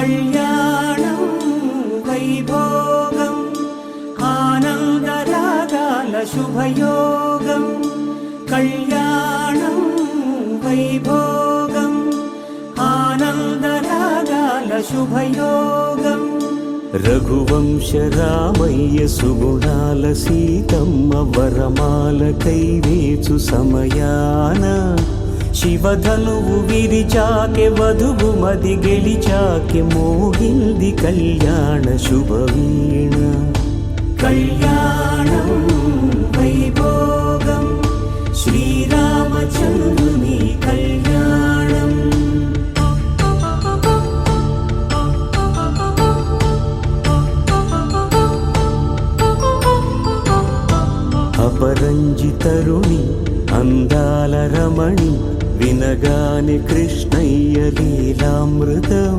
కళ్యాణం వైభోగం ఆనందరాగాల శుభయోగం కళ్యాణం వైభోగం ఆనందరాగాల శుభయోగం రఘువంశ రామయ్య సుగుణాల సీతమ్మ వరమాల కైవేచు సమయాన శివధనువు విరిచాకె వధువు మది గెలిచాకె మోగింది కళ్యాణ శుభవీణ కళ్యాణం వైభోగం శ్రీరామచంద్రుని కళ్యాణం అపరంజి తరుణి అందాల రమణి వినగాని కృష్ణయ్య లీలామృతం